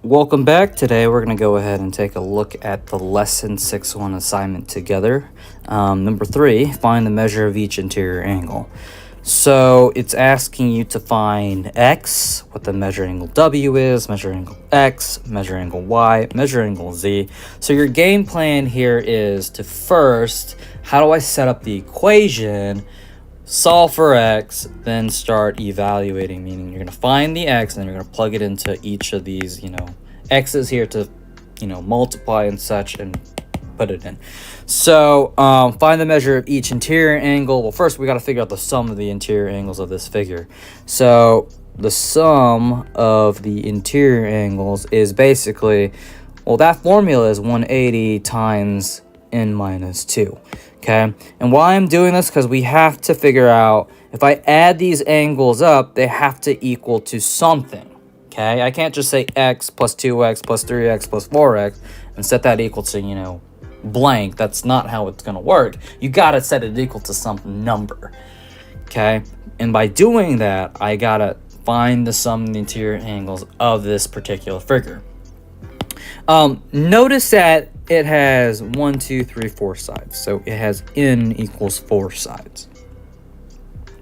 Welcome back. Today we're going to go ahead and take a look at the lesson 6-1 assignment together. Number 3, find the measure of each interior angle. So it's asking you to find x, what the measure angle w is, measure angle x, measure angle y, measure angle z. So your game plan here is to first, how do I set up the equation, solve for x, then start evaluating, meaning you're going to find the x and then you're going to plug it into each of these, x's here to, multiply and such and put it in. So find the measure of each interior angle. Well, first we got to figure out the sum of the interior angles of this figure. So the sum of the interior angles is basically, well, that formula is 180 times n minus 2. Okay, and why I'm doing this, because we have to figure out, if I add these angles up, they have to equal to something. Okay, I can't just say x plus 2x plus 3x plus 4x and set that equal to, blank. That's not how it's going to work. You got to set it equal to some number. Okay, and by doing that, I got to find the sum of the interior angles of this particular figure. Notice that it has 1, 2, 3, 4 sides. So it has n equals 4 sides.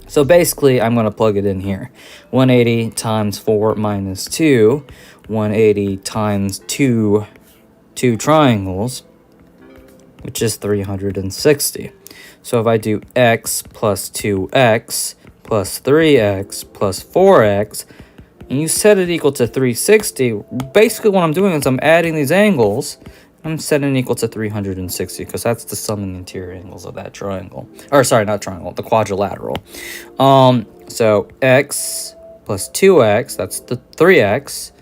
So basically, I'm going to plug it in here. 180 times 4 minus 2. 180 times 2 triangles, which is 360. So if I do x plus 2x plus 3x plus 4x, and you set it equal to 360, basically what I'm doing is I'm adding these angles. I'm setting it equal to 360 because that's the sum of the interior angles of that triangle. Or sorry, not triangle, the quadrilateral. So x plus 2x, that's the 3x.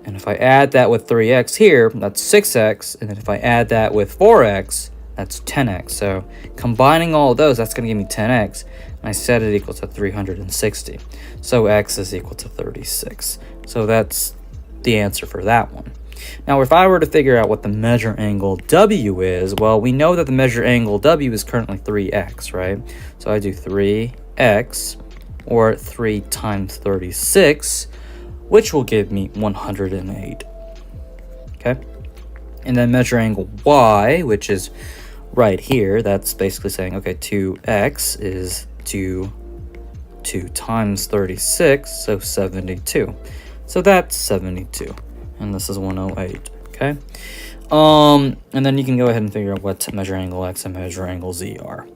And if I add that with 3x here, that's 6x. And then if I add that with 4x, that's 10x. So combining all of those, that's going to give me 10x. And I set it equal to 360. So x is equal to 36. So that's the answer for that one. Now, if I were to figure out what the measure angle w is, well, we know that the measure angle w is currently 3x, right? So I do 3x, or 3 times 36, which will give me 108. Okay? And then measure angle y, which is right here, that's basically saying, okay, 2x is 2 times 36, so 72. So that's 72. And this is 108, okay? And then you can go ahead and figure out what measure angle x and measure angle z are.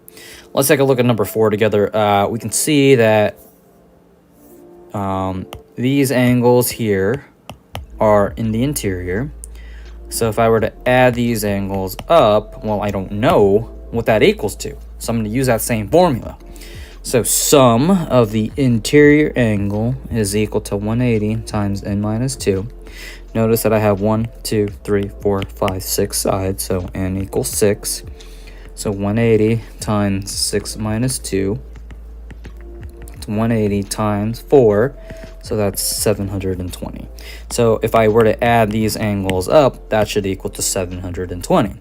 Let's take a look at number 4 together. We can see that these angles here are in the interior. So if I were to add these angles up, well, I don't know what that equals to. So I'm going to use that same formula. So sum of the interior angle is equal to 180 times n minus 2. Notice that I have 1, 2, 3, 4, 5, 6 sides, so n equals 6. So 180 times 6 minus 2. It's 180 times 4, so that's 720. So if I were to add these angles up, that should equal to 720.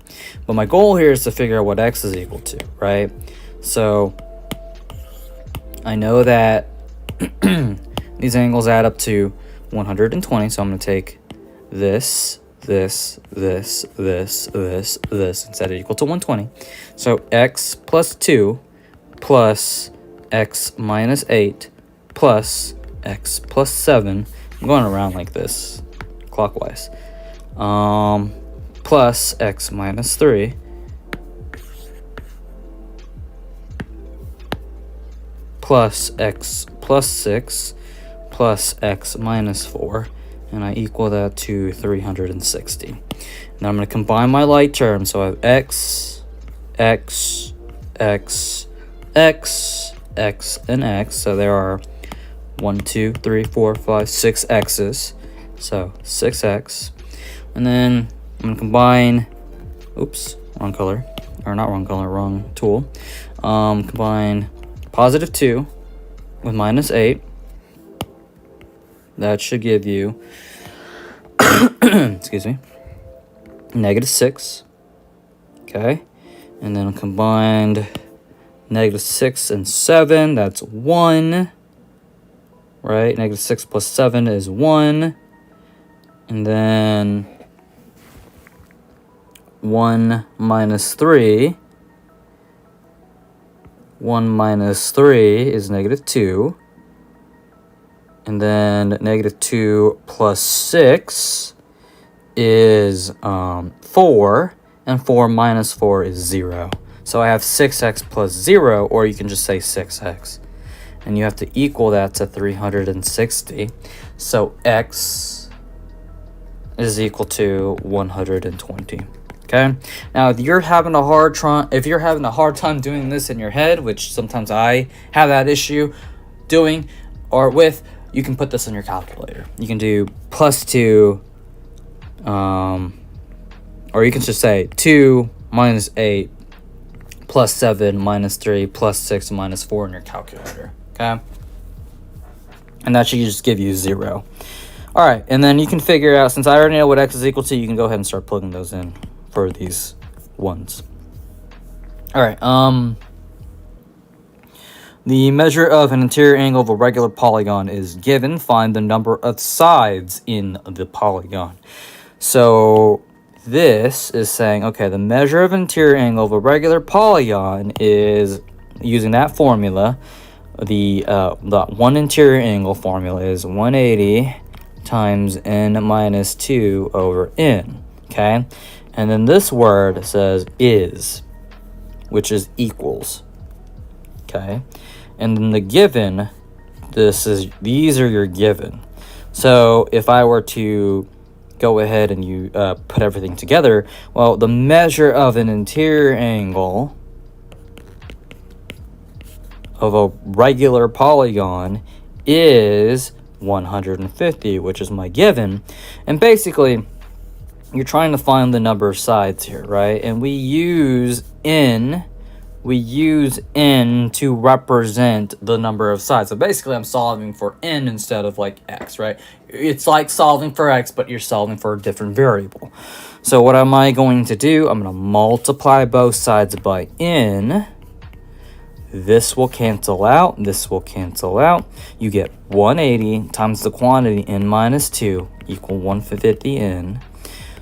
But my goal here is to figure out what x is equal to, right? So I know that these angles add up to 120, so I'm going to take this, and set it equal to 120. So x plus 2 plus x minus 8 plus x plus 7. I'm going around like this, clockwise. Plus x minus 3 plus x plus 6 plus x minus 4, and I equal that to 360. Now I'm going to combine my like terms, so I have x, x, x, x, x, and x. So there are 1, 2, 3, 4, 5, 6 x's. So 6x. And then I'm going to combine, oops, wrong color, or not wrong color, wrong tool. Combine positive 2 with minus 8. That should give you, excuse me, negative 6. Okay. And then combined negative 6 and 7, that's 1. Right? Negative 6 plus 7 is 1. And then 1 minus 3. 1 minus 3 is negative 2. And then negative 2 plus 6 is 4. And 4 minus 4 is 0. So I have 6x plus 0, or you can just say 6x. And you have to equal that to 360. So x is equal to 120. Okay. Now, if you're having a hard time doing this in your head, which sometimes I have that issue doing or with, you can put this in your calculator. You can do plus 2, or you can just say 2 minus 8 plus 7 minus 3 plus 6 minus 4 in your calculator. Okay. And that should just give you 0. All right. And then you can figure out, since I already know what x is equal to, you can go ahead and start plugging those in for these ones. All right. The measure of an interior angle of a regular polygon is given. Find the number of sides in the polygon. So this is saying, okay, the measure of an interior angle of a regular polygon is, using that formula, the one interior angle formula is 180 times n minus 2 over n. Okay. And then this word says is, which is equals. Okay. And then the given, these are your given. So if I were to go ahead and you put everything together, well, the measure of an interior angle of a regular polygon is 150, which is my given. And basically, you're trying to find the number of sides here, right? And we use n to represent the number of sides. So basically, I'm solving for n instead of like x, right? It's like solving for x, but you're solving for a different variable. So what am I going to do? I'm going to multiply both sides by n. This will cancel out. This will cancel out. You get 180 times the quantity n minus 2 equal 150n.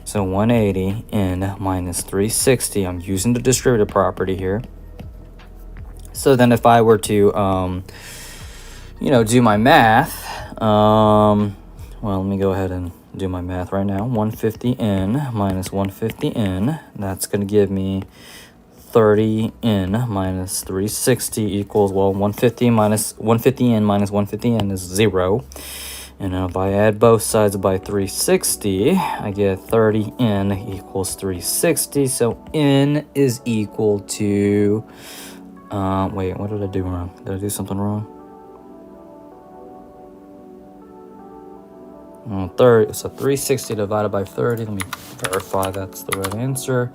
So 180 n minus 360. I'm using the distributive property here. So then if I were to, do my math, well, let me go ahead and do my math right now. 150n minus 150n, that's going to give me 30n minus 360 equals, well, 150n minus 150n is 0. And if I add both sides by 360, I get 30n equals 360. So n is equal to, wait, what did I do wrong? Did I do something wrong? 360 divided by 30. Let me verify that's the right answer.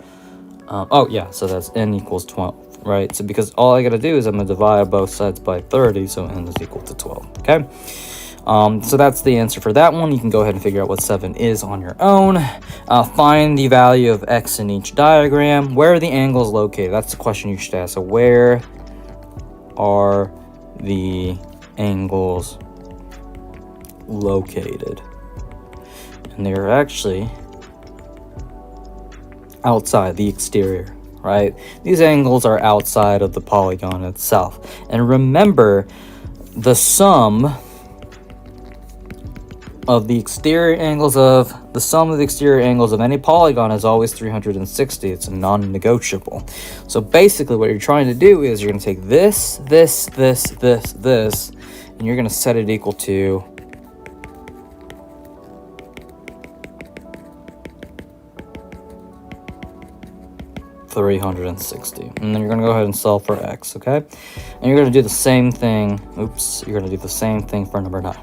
Oh, yeah, so that's n equals 12, right? So because all I got to do is I'm going to divide both sides by 30, so n is equal to 12, okay? So that's the answer for that one. You can go ahead and figure out what 7 is on your own. Find the value of x in each diagram. Where are the angles located? That's the question you should ask. So where are the angles located? And they're actually outside the exterior, right? These angles are outside of the polygon itself. And remember, the sum of the exterior angles of any polygon is always 360. It's a non-negotiable. So basically what you're trying to do is you're going to take this, and you're going to set it equal to 360. And then you're going to go ahead and solve for x, okay? And you're going to do the same thing. You're going to do the same thing for number 9.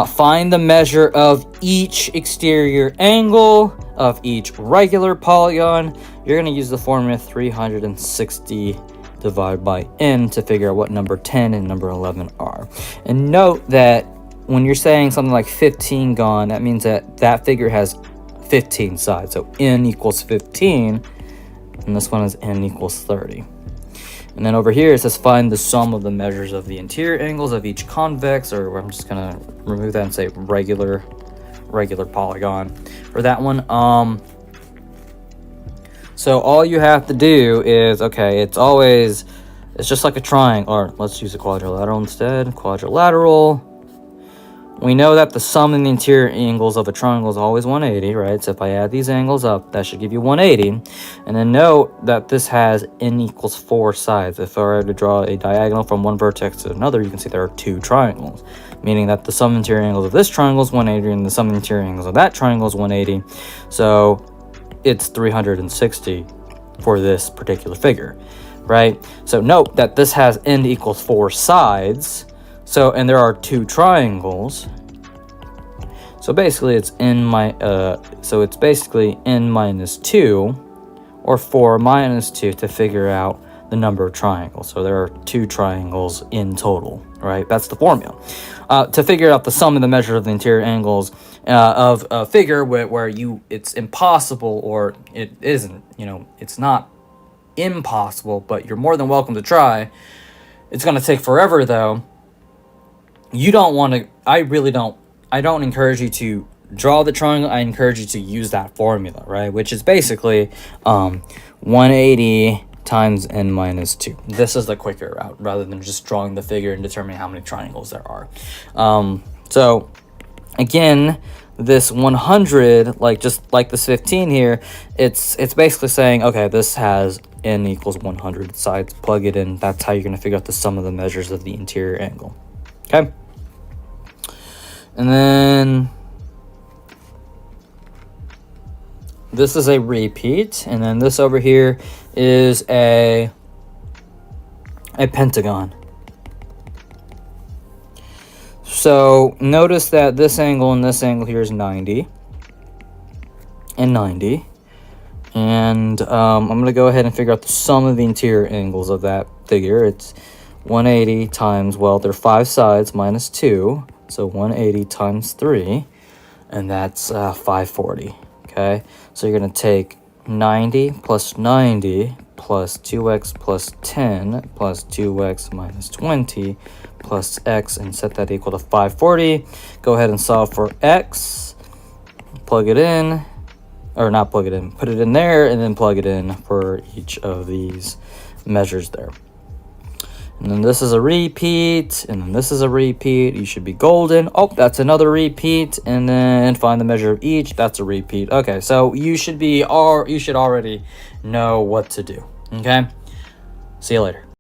Find the measure of each exterior angle of each regular polygon. You're going to use the formula 360 divided by n to figure out what number 10 and number 11 are. And note that when you're saying something like 15 gone, that means that figure has 15 sides. So n equals 15, and this one is n equals 30. And then over here it says find the sum of the measures of the interior angles of each convex, or I'm just going to remove that and say regular regular polygon for that one. So all you have to do is, okay, it's just like a triangle, or let's use a quadrilateral instead. Quadrilateral. We know that the sum in the interior angles of a triangle is always 180, right? So if I add these angles up, that should give you 180. And then note that this has n equals 4 sides. If I were to draw a diagonal from one vertex to another, you can see there are 2 triangles, meaning that the sum interior angles of this triangle is 180 and the sum interior angles of that triangle is 180. So it's 360 for this particular figure, right? So note that this has n equals 4 sides. So, and there are 2 triangles. So basically it's so it's basically n minus 2 or 4 minus 2 to figure out the number of triangles. So there are 2 triangles in total, right? That's the formula. To figure out the sum of the measure of the interior angles of a figure where it's impossible, or it isn't, it's not impossible, but you're more than welcome to try. It's going to take forever though. You don't want to, I don't encourage you to draw the triangle. I encourage you to use that formula, right? Which is basically 180 times n minus 2. This is the quicker route rather than just drawing the figure and determining how many triangles there are. So again, this 100, just like this 15 here, it's basically saying, okay, this has n equals 100 sides. Plug it in. That's how you're going to figure out the sum of the measures of the interior angle. Okay. And then this is a repeat, and then this over here is a pentagon. So notice that this angle and this angle here is 90 and 90. And I'm going to go ahead and figure out the sum of the interior angles of that figure. It's 180 times, well, there are 5 sides minus 2. So 180 times 3, and that's 540, okay? So you're going to take 90 plus 90 plus 2x plus 10 plus 2x minus 20 plus x, and set that equal to 540. Go ahead and solve for x. Plug it in, or not plug it in, put it in there, and then plug it in for each of these measures there. And then this is a repeat, and then this is a repeat. You should be golden. Oh, that's another repeat. And then find the measure of each. That's a repeat. Okay, so you should already know what to do. Okay? See you later.